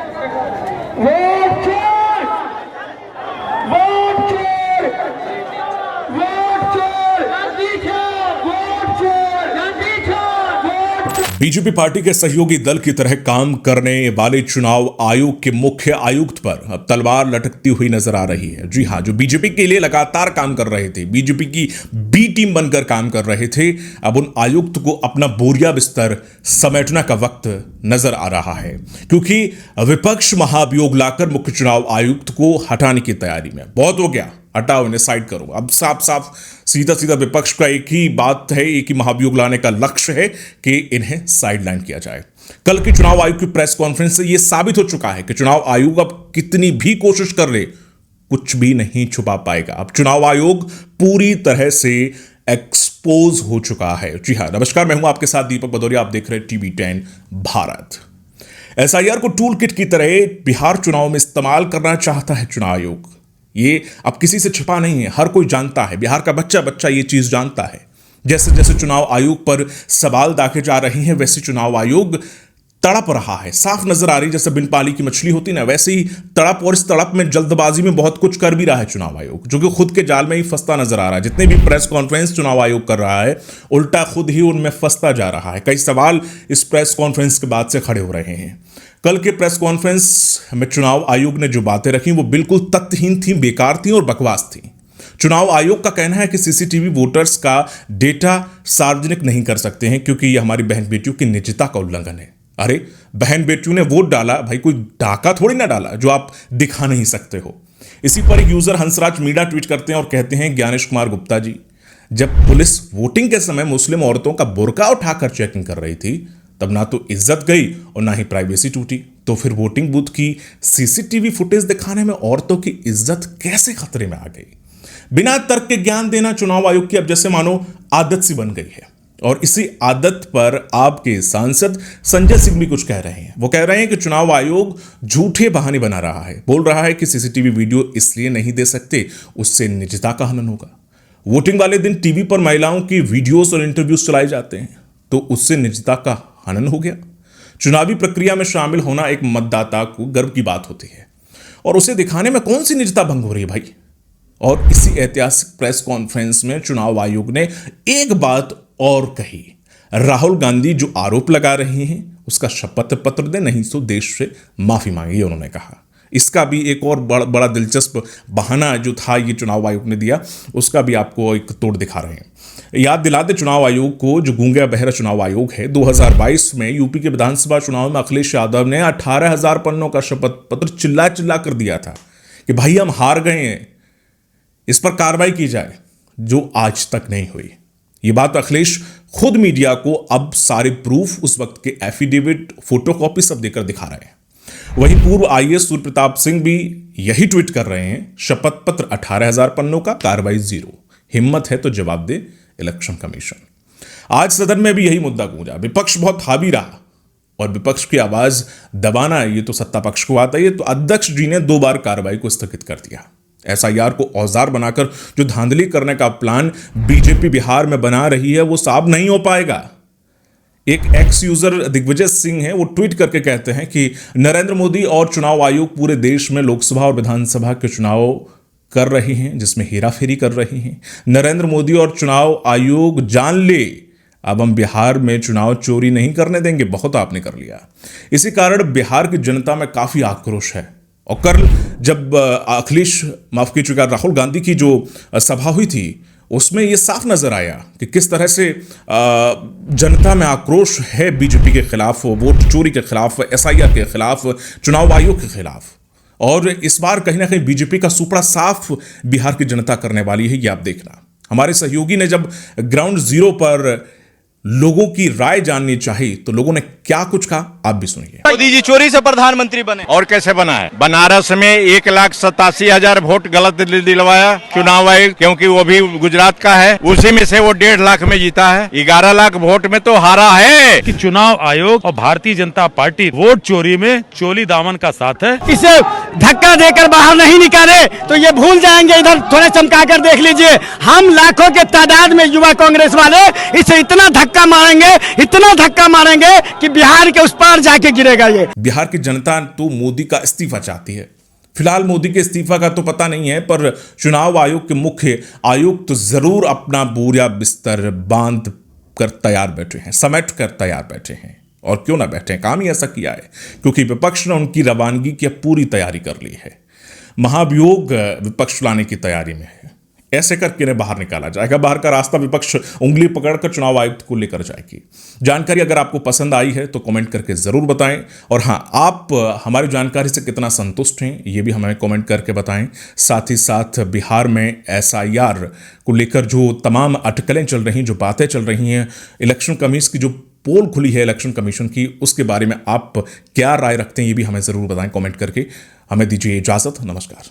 Vote चोर, vote चोर, vote चोर, गांधी चोर, वोट चोर, गांधी चोर, वोट चोर। बीजेपी पार्टी के सहयोगी दल की तरह काम करने वाले चुनाव आयोग के मुख्य आयुक्त पर अब तलवार लटकती हुई नजर आ रही है। जी हां, जो बीजेपी के लिए लगातार काम कर रहे थे, बीजेपी की बी टीम बनकर काम कर रहे थे, अब उन आयुक्त को अपना बोरिया बिस्तर समेटने का वक्त नजर आ रहा है, क्योंकि विपक्ष महाभियोग लाकर मुख्य चुनाव आयुक्त को हटाने की तैयारी में। बहुत हो गया, हटाओ इन्हें, साइड करो। अब साफ साफ सीधा सीधा विपक्ष का एक ही बात है, एक ही महाभियोग लाने का लक्ष्य है कि इन्हें साइडलाइन किया जाए। कल की चुनाव आयोग की प्रेस कॉन्फ्रेंस से यह साबित हो चुका है कि चुनाव आयोग अब कितनी भी कोशिश कर ले, कुछ भी नहीं छुपा पाएगा। अब चुनाव आयोग पूरी तरह से एक्सपोज हो चुका है। जी हां, नमस्कार, मैं हूं आपके साथ दीपक भदौरिया, आप देख रहे हैं TV10 भारत। SIR को टूल किट की तरह बिहार चुनाव में इस्तेमाल करना चाहता है चुनाव आयोग। ये अब किसी से छिपा नहीं है, हर कोई जानता है, बिहार का बच्चा बच्चा ये चीज जानता है। जैसे जैसे चुनाव आयोग पर सवाल दागे जा रहे हैं, वैसे चुनाव आयोग तड़प रहा है। साफ नजर आ रही, जैसे बिन पाली की मछली होती ना, वैसे ही तड़प, और इस तड़प में जल्दबाजी में बहुत कुछ कर भी रहा है चुनाव आयोग, जो कि खुद के जाल में ही फंसता नजर आ रहा है। जितने भी प्रेस कॉन्फ्रेंस चुनाव आयोग कर रहा है, उल्टा खुद ही उनमें फंसता जा रहा है। कई सवाल इस प्रेस कॉन्फ्रेंस के बाद से खड़े हो रहे हैं। कल के प्रेस कॉन्फ्रेंस में चुनाव आयोग ने जो बातें रखी वो बिल्कुल तथ्यहीन थी, बेकार थी और बकवास थी। चुनाव आयोग का कहना है कि सीसीटीवी वोटर्स का डेटा सार्वजनिक नहीं कर सकते हैं क्योंकि यह हमारी बहन बेटियों की निजता का उल्लंघन है। अरे, बहन बेटियों ने वोट डाला भाई, कोई डाका थोड़ी ना डाला जो आप दिखा नहीं सकते हो। इसी पर एक यूजर हंसराज मीणा ट्वीट करते हैं और कहते हैं, ज्ञानेश कुमार गुप्ता जी, जब पुलिस वोटिंग के समय मुस्लिम औरतों का बुर्का उठाकर चेकिंग कर रही थी, तब ना तो इज्जत गई और ना ही प्राइवेसी टूटी, तो फिर वोटिंग बूथ की सीसीटीवी फुटेज दिखाने में औरतों की इज्जत कैसे खतरे में आ गई? बिना तर्क के ज्ञान देना चुनाव आयोग की अब जैसे मानो आदत सी बन गई है। और इसी आदत पर आपके सांसद संजय सिंह भी कुछ कह रहे हैं। वो कह रहे हैं कि चुनाव आयोग झूठे बहाने बना रहा है, बोल रहा है कि सीसीटीवी वीडियो इसलिए नहीं दे सकते, उससे निजता का हनन होगा। वोटिंग वाले दिन टीवी पर महिलाओं की वीडियोस और इंटरव्यूज चलाए जाते हैं, तो उससे निजता का हनन हो गया। चुनावी प्रक्रिया में शामिल होना एक मतदाता को गर्व की बात होती है, और उसे दिखाने में कौन सी निजता भंग हो रही है भाई? और इसी ऐतिहासिक प्रेस कॉन्फ्रेंस में चुनाव आयोग ने एक बात और कही, राहुल गांधी जो आरोप लगा रहे हैं उसका शपथ पत्र दे, नहीं तो देश से माफी मांगी, उन्होंने कहा। इसका भी एक और बड़ा दिलचस्प बहाना जो था ये चुनाव आयोग ने दिया, उसका भी आपको एक तोड़ दिखा रहे हैं। याद दिला दे चुनाव आयोग को, जो गूंगा बहरा चुनाव आयोग है, 2022 में यूपी के विधानसभा चुनाव में अखिलेश यादव ने 18,000 पन्नों का शपथ पत्र चिल्ला चिल्ला कर दिया था कि भाई हम हार गए हैं, इस पर कार्रवाई की जाए, जो आज तक नहीं हुई। ये बात अखिलेश खुद मीडिया को अब सारे प्रूफ, उस वक्त के एफिडेविट, फोटोकॉपी सब देकर दिखा रहे हैं। वहीं पूर्व IAS सूर्य प्रताप सिंह भी यही ट्वीट कर रहे हैं, शपथ पत्र 18,000 पन्नों का, कार्रवाई 0, हिम्मत है तो जवाब दे इलेक्शन कमीशन। आज सदन में भी यही मुद्दा गूंजा, विपक्ष बहुत हावी रहा, और विपक्ष की आवाज दबाना ये तो सत्ता पक्ष को आता है, तो अध्यक्ष जी ने 2 बार कार्रवाई को स्थगित कर दिया। SIR को औजार बनाकर जो धांधली करने का प्लान बीजेपी बिहार में बना रही है वो साफ नहीं हो पाएगा। एक एक्स यूजर दिग्विजय सिंह है, वो ट्वीट करके कहते हैं कि नरेंद्र मोदी और चुनाव आयोग पूरे देश में लोकसभा और विधानसभा के चुनाव कर रहे हैं, जिसमें हेराफेरी कर रहे हैं। नरेंद्र मोदी और चुनाव आयोग जान ले, अब हम बिहार में चुनाव चोरी नहीं करने देंगे, बहुत आपने कर लिया। इसी कारण बिहार की जनता में काफी आक्रोश है। और कल जब अखिलेश, माफ कीजिएगा, राहुल गांधी की जो सभा हुई थी, उसमें यह साफ नजर आया कि किस तरह से जनता में आक्रोश है बीजेपी के खिलाफ, वोट चोरी के खिलाफ, SIR के खिलाफ, चुनाव आयोग के खिलाफ। और इस बार कहीं ना कहीं बीजेपी का सुपड़ा साफ बिहार की जनता करने वाली है, ये आप देखना। हमारे सहयोगी ने जब ग्राउंड जीरो पर लोगों की राय जाननी चाहिए तो लोगों ने क्या कुछ कहा, आप भी सुनिए। मोदी जी चोरी से प्रधानमंत्री बने, और कैसे बना है? बनारस में 1,87,000 वोट गलत दिलवाया चुनाव आयोग, क्योंकि वो भी गुजरात का है, उसी में से वो 1.5 लाख में जीता है। 11 लाख वोट में तो हारा है। कि चुनाव आयोग और भारतीय जनता पार्टी वोट चोरी में चोली दामन का साथ है। इसे धक्का देकर बाहर नहीं निकाले तो ये भूल जाएंगे। इधर थोड़े चमका कर देख लीजिए, हम लाखों के तादाद में युवा कांग्रेस वाले इसे इतना धक्का धक्का मारेंगे, इतना धक्का मारेंगे कि बिहार के उस पार जाके गिरेगा ये। बिहार की जनता तो मोदी का इस्तीफा चाहती है। फिलहाल मोदी के इस्तीफा का तो पता नहीं है, पर चुनाव आयोग के मुख्य आयुक्त तो जरूर अपना बोरिया बिस्तर बांध कर तैयार बैठे हैं, समेट कर तैयार बैठे हैं। और क्यों ना बैठे, काम ही ऐसा किया है क्योंकि विपक्ष ने उनकी रवानगी की पूरी तैयारी कर ली है। महाभियोग विपक्ष लाने की तैयारी में है। ऐसे करके इन्हें बाहर निकाला जाएगा। बाहर का रास्ता विपक्ष उंगली पकड़कर चुनाव आयुक्त को लेकर जाएगी। जानकारी अगर आपको पसंद आई है तो कमेंट करके जरूर बताएं, और हाँ, आप हमारी जानकारी से कितना संतुष्ट हैं ये भी हमें कमेंट करके बताएं। साथ ही साथ बिहार में SIR को लेकर जो तमाम अटकलें चल रही, जो बातें चल रही हैं, इलेक्शन कमीशन की जो पोल खुली है इलेक्शन कमीशन की, उसके बारे में आप क्या राय रखते हैं ये भी हमें जरूर बताएं कमेंट करके। हमें दीजिए इजाजत, नमस्कार।